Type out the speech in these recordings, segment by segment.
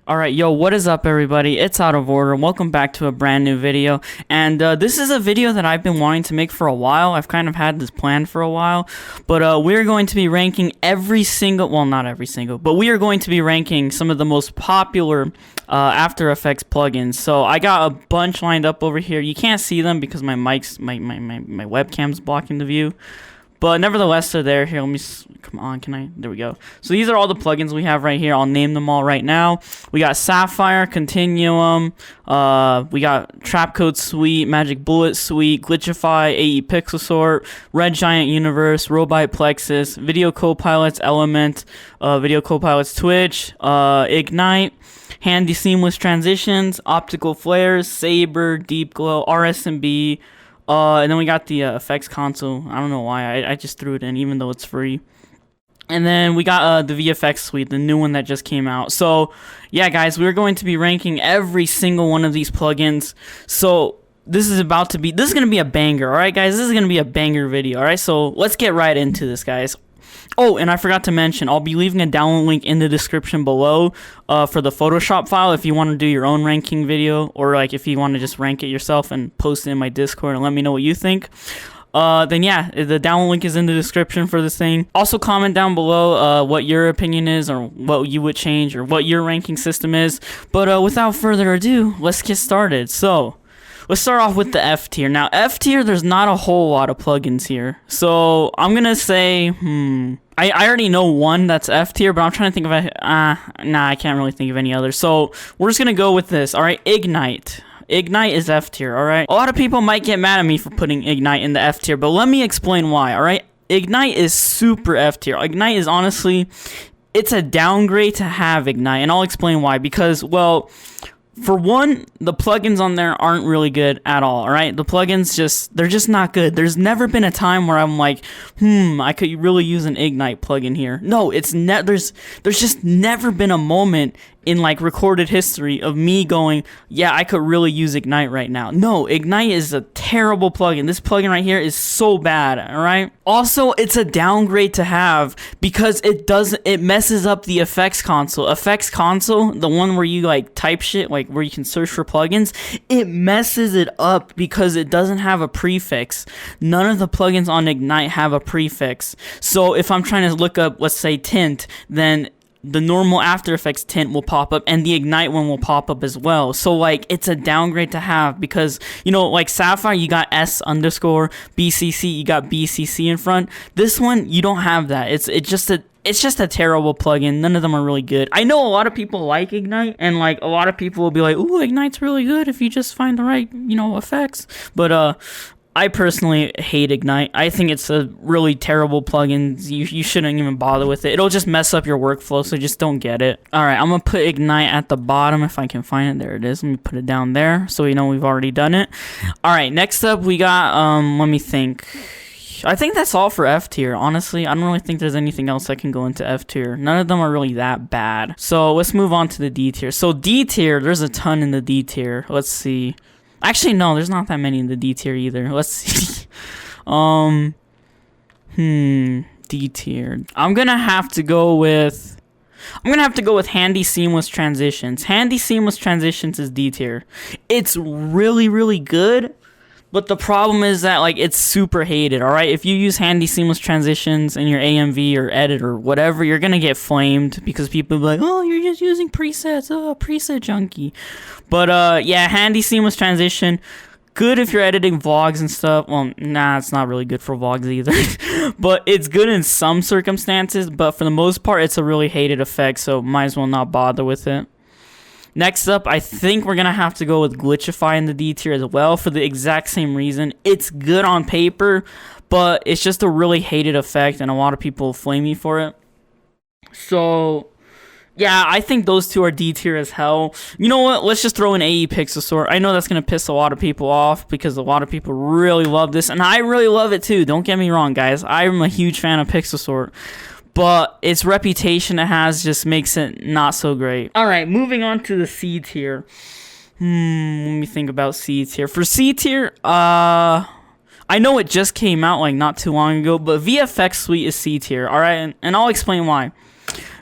Alright, yo, what is up everybody? It's Out of Order. Welcome back to a brand new video. And this is a video that I've been wanting to make for a while. I've kind of had this planned for a while. But we're going to be ranking every single, well, not every single, but we are going to be ranking some of the most popular After Effects plugins. So I got a bunch lined up over here. You can't see them because my webcam's blocking the view. But nevertheless, they're there. Here, let me, come on, there we go. So these are all the plugins we have right here. I'll name them all right now. We got Sapphire, Continuum, we got Trapcode Sweet, Magic Bullet Sweet, Glitchify, AE Pixel Sort, Red Giant Universe, Robot Plexus, Video Copilot's Element, Video Copilot's Twitch, Ignite, Handy Seamless Transitions, Optical Flares, Saber, Deep Glow, RSMB, and then we got the effects console. I don't know why. I just threw it in, even though it's free. And then we got the Vfx Sweet, the new one that just came out. So, yeah, guys, we're going to be ranking every single one of these plugins. So, this is going to be a banger, alright, guys? This is going to be a banger video, alright? So, let's get right into this, guys. Oh, and I forgot to mention, I'll be leaving a download link in the description below for the Photoshop file if you want to do your own ranking video, or like if you want to just rank it yourself and post it in my Discord and let me know what you think. Then yeah, the download link is in the description for this thing. Also comment down below what your opinion is, or what you would change, or what your ranking system is. But without further ado, let's get started. So, let's start off with the F tier. Now, F tier, there's not a whole lot of plugins here. So, I'm going to say, I already know one that's F tier, but I'm trying to think of I can't really think of any others. So, we're just going to go with this, alright? Ignite. Ignite is F tier, alright? A lot of people might get mad at me for putting Ignite in the F tier, but let me explain why, alright? Ignite is super F tier. Ignite is honestly, it's a downgrade to have Ignite, and I'll explain why. Because, well, for one, the plugins on there aren't really good at all, alright? The plugins they're just not good. There's never been a time where I'm like, I could really use an Ignite plugin here. No, there's just never been a moment in like recorded history of me going, yeah, I could really use Ignite right now. No, Ignite is a terrible plugin. This plugin right here is so bad, alright? Also, it's a downgrade to have because it messes up the effects console. Effects console, the one where you like type shit, like where you can search for plugins, it messes it up because it doesn't have a prefix. None of the plugins on Ignite have a prefix. So if I'm trying to look up, let's say tint, then the normal After Effects tint will pop up and the Ignite one will pop up as well. So like it's a downgrade to have because, you know, like Sapphire, you got S_BCC, you got BCC in front. This one, you don't have that. It's just a terrible plugin. None of them are really good. I know a lot of people like Ignite, and like a lot of people will be like, ooh, Ignite's really good if you just find the right, you know, effects. But I personally hate Ignite. I think it's a really terrible plugin. You shouldn't even bother with it. It'll just mess up your workflow, so just don't get it. Alright, I'm going to put Ignite at the bottom if I can find it. There it is. Let me put it down there so we know we've already done it. Alright, next up we got, let me think. I think that's all for F tier, honestly. I don't really think there's anything else that can go into F tier. None of them are really that bad. So let's move on to the D tier. So D tier, there's a ton in the D tier. Let's see. Actually, no, there's not that many in the D tier either. Let's see. D tier. I'm gonna have to go with Handy Seamless Transitions. Handy Seamless Transitions is D tier. It's really, really good, but the problem is that like it's super hated, alright? If you use Handy Seamless Transitions in your AMV or edit or whatever, you're gonna get flamed because people will be like, oh, you're just using presets, preset junkie. But yeah, Handy Seamless Transition, good if you're editing vlogs and stuff. Well, nah, it's not really good for vlogs either. But it's good in some circumstances, but for the most part, it's a really hated effect, so might as well not bother with it. Next up, I think we're going to have to go with Glitchify in the D tier as well for the exact same reason. It's good on paper, but it's just a really hated effect, and a lot of people flame me for it. So, yeah, I think those two are D tier as hell. You know what? Let's just throw in AE Pixel Sort. I know that's going to piss a lot of people off because a lot of people really love this, and I really love it too. Don't get me wrong, guys. I'm a huge fan of Pixel Sort. But its reputation it has just makes it not so great. Alright, moving on to the C tier. Let me think about C tier. For C tier, I know it just came out like not too long ago, but Vfx Sweet is C tier, alright? And I'll explain why.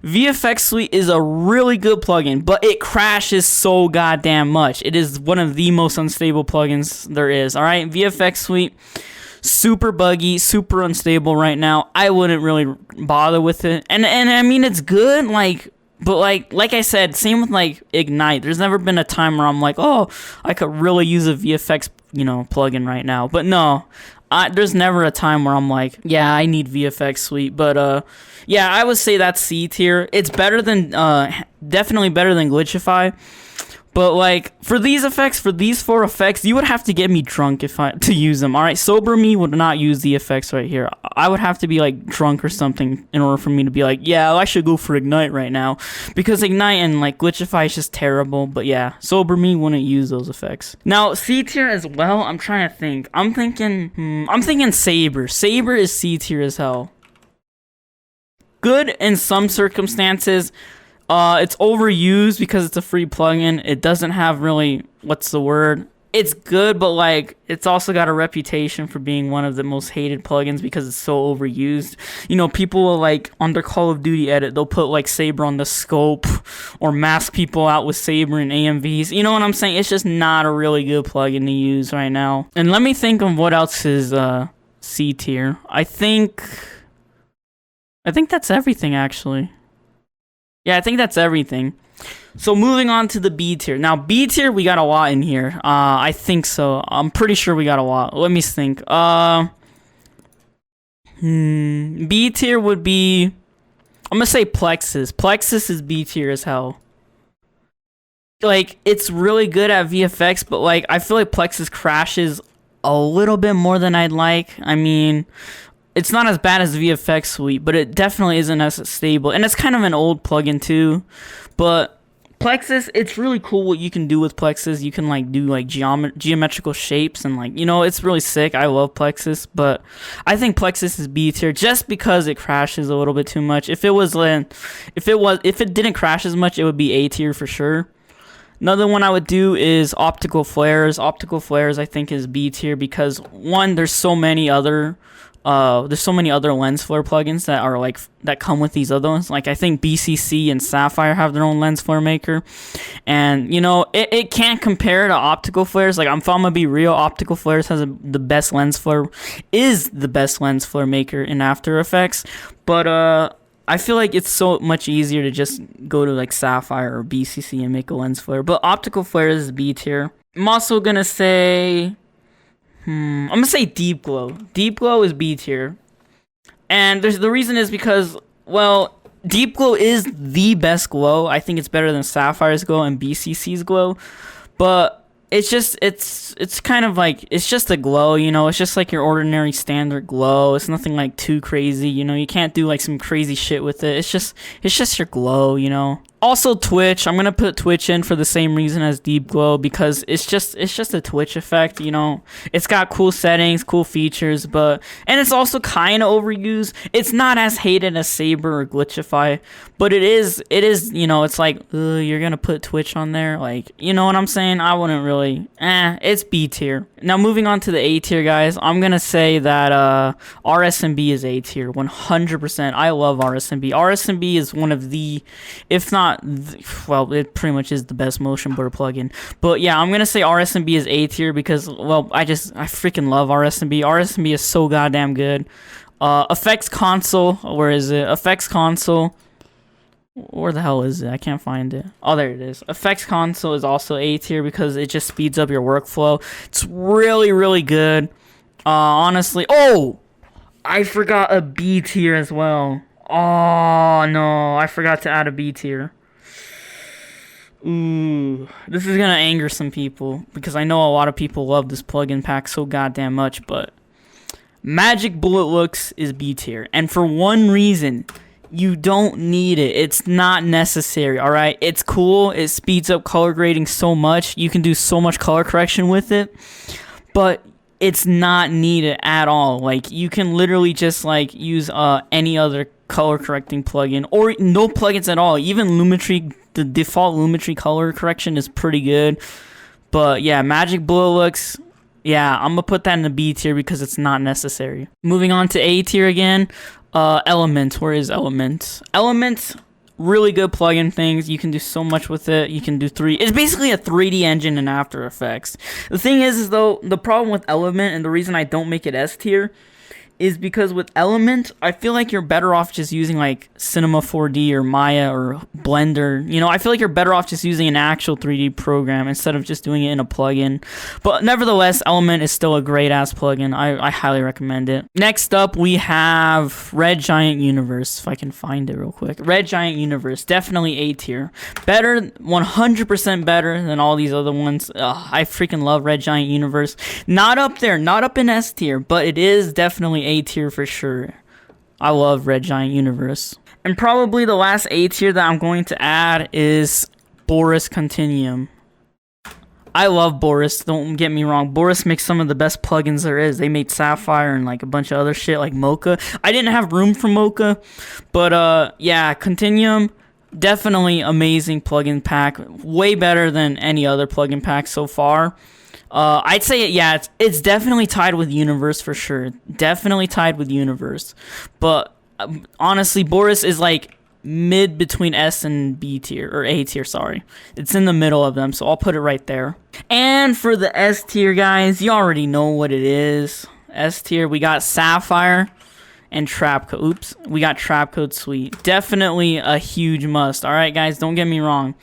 VFX Sweet is a really good plugin, but it crashes so goddamn much. It is one of the most unstable plugins there is. All right, VFX Sweet, super buggy, super unstable right now. I wouldn't really bother with it. And I mean, it's good, like, but like I said, same with like Ignite. There's never been a time where I'm like, oh, I could really use a VFX, plugin right now. But no, there's never a time where I'm like, yeah, I need VFX Sweet. But yeah, I would say that's C tier. It's better than, definitely better than Glitchify. But like for these effects, for these 4 effects, you would have to get me drunk to use them. All right, sober me would not use the effects right here. I would have to be like drunk or something in order for me to be like, yeah, I should go for Ignite right now, because Ignite and like Glitchify is just terrible. But yeah, sober me wouldn't use those effects. Now C tier as well. I'm trying to think. I'm thinking Saber. Saber is C tier as hell. Good in some circumstances. It's overused because it's a free plugin. It doesn't have really, what's the word? It's good, but like, it's also got a reputation for being one of the most hated plugins because it's so overused. People will like, on their Call of Duty edit, they'll put like Saber on the scope or mask people out with Saber and AMVs. You know what I'm saying? It's just not a really good plugin to use right now. And let me think of what else is C tier. I think that's everything, actually. Yeah, I think that's everything. So moving on to the B tier. Now, B tier, we got a lot in here. I think so. I'm pretty sure we got a lot. Let me think. B tier would be... I'm gonna say Plexus. Plexus is B tier as hell. Like, it's really good at VFX, but like, I feel like Plexus crashes a little bit more than I'd like. I mean... It's not as bad as VFX Sweet, but it definitely isn't as stable. And it's kind of an old plugin too. But Plexus, it's really cool what you can do with Plexus. You can like do like geometrical shapes and like, it's really sick. I love Plexus, but I think Plexus is B tier just because it crashes a little bit too much. If it didn't crash as much, it would be A tier for sure. Another one I would do is Optical Flares. Optical Flares I think is B tier because one, there's so many other lens flare plugins that are like that come with these other ones. Like I think BCC and Sapphire have their own lens flare maker, and it can't compare to Optical Flares. Like if I'm gonna be real, Optical Flares has the best lens flare maker in After Effects, but I feel like it's so much easier to just go to like Sapphire or BCC and make a lens flare. But Optical Flares is B tier. I'm also gonna say. I'm gonna say Deep Glow. Deep Glow is B tier. And the reason is because, well, Deep Glow is the best glow. I think it's better than Sapphire's glow and BCC's glow. But it's just, it's kind of like, it's just a glow, it's just like your ordinary standard glow. It's nothing like too crazy, you can't do like some crazy shit with it. It's just your glow, Also Twitch, I'm gonna put Twitch in for the same reason as Deep Glow because it's just a Twitch effect, It's got cool settings, cool features, and it's also kind of overused. It's not as hated as Saber or Glitchify, but it is, it's like, you're gonna put Twitch on there, like, you know what I'm saying? I wouldn't really, it's B tier. Now moving on to the A tier, guys, I'm gonna say that RSMB is A tier, 100%. I love RSMB. RSMB is one of the, if not, well, it pretty much is the best motion blur plugin. But yeah, I'm gonna say RSMB is A tier because, well, I freaking love RSMB. RSMB is so goddamn good. Effects Console, where is it? Effects Console. Where the hell is it? I can't find it. Oh, there it is. Effects Console is also A tier because it just speeds up your workflow. It's really, really good. Honestly. Oh! I forgot a B tier as well. Oh, no. I forgot to add a B tier. Ooh. This is gonna anger some people because I know a lot of people love this plugin pack so goddamn much, but Magic Bullet Looks is B tier. And for one reason... You don't need it. It's not necessary, alright? It's cool. It speeds up color grading so much. You can do so much color correction with it. But it's not needed at all. Like, you can literally just, like, use any other color correcting plugin. Or no plugins at all. Even Lumetri, the default Lumetri color correction is pretty good. But, yeah, Magic Bullet Looks... Yeah, I'm gonna put that in the B tier because it's not necessary. Moving on to A tier again. Element. Where is Element? Element, really good plugin things. You can do so much with it. You can do it's basically a 3D engine in After Effects. The thing is though, the problem with Element, and the reason I don't make it S tier, is because with Element, I feel like you're better off just using like Cinema 4D or Maya or Blender. You know, I feel like you're better off just using an actual 3D program instead of just doing it in a plugin. But nevertheless, Element is still a great ass plugin. I highly recommend it. Next up, we have Red Giant Universe. If I can find it real quick. Red Giant Universe, definitely A tier. Better, 100% better than all these other ones. I freaking love Red Giant Universe. Not up there, not up in S tier, but it is definitely A tier for sure. I love Red Giant Universe. And probably the last A tier that I'm going to add is Boris Continuum. I love Boris, don't get me wrong. Boris makes some of the best plugins there is. They made Sapphire and like a bunch of other shit like Mocha. I didn't have room for Mocha, but yeah, Continuum, definitely amazing plugin pack. Way better than any other plugin pack so far. I'd say, yeah, it's definitely tied with Universe for sure. Definitely tied with Universe. But honestly, Boris is like mid between S and B tier, or A tier, sorry. It's in the middle of them, so I'll put it right there. And for the S tier, guys, you already know what it is. S tier, we got Sapphire and Trapcode. Oops, we got Trapcode Sweet. Definitely a huge must. Alright, guys, don't get me wrong.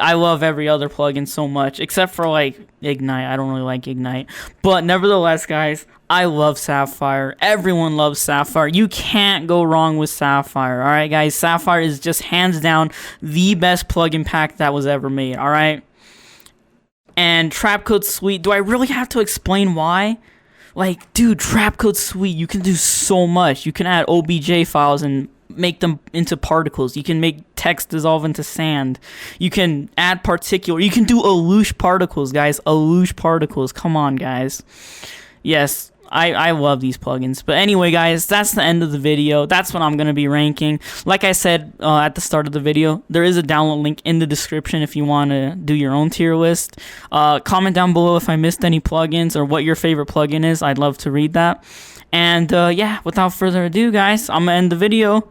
I love every other plugin so much, except for like Ignite. I don't really like Ignite. But nevertheless, guys, I love Sapphire. Everyone loves Sapphire. You can't go wrong with Sapphire. Alright, guys, Sapphire is just hands down the best plugin pack that was ever made. Alright? And Trapcode Sweet, do I really have to explain why? Like, dude, Trapcode Sweet, you can do so much. You can add OBJ files and make them into particles. You can make text dissolve into sand. You can add particular. You can do Allouche particles, guys. Allouche particles. Come on, guys. Yes, I love these plugins. But anyway, guys, that's the end of the video. That's what I'm going to be ranking. Like I said at the start of the video, there is a download link in the description if you want to do your own tier list. Comment down below if I missed any plugins or what your favorite plugin is. I'd love to read that. And yeah, without further ado, guys, I'm going to end the video.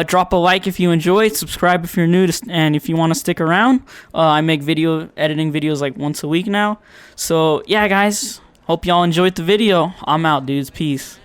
Drop a like if you enjoyed, subscribe if you're new, and if you want to stick around. I make editing videos like once a week now. So yeah, guys, hope y'all enjoyed the video. I'm out, dudes. Peace.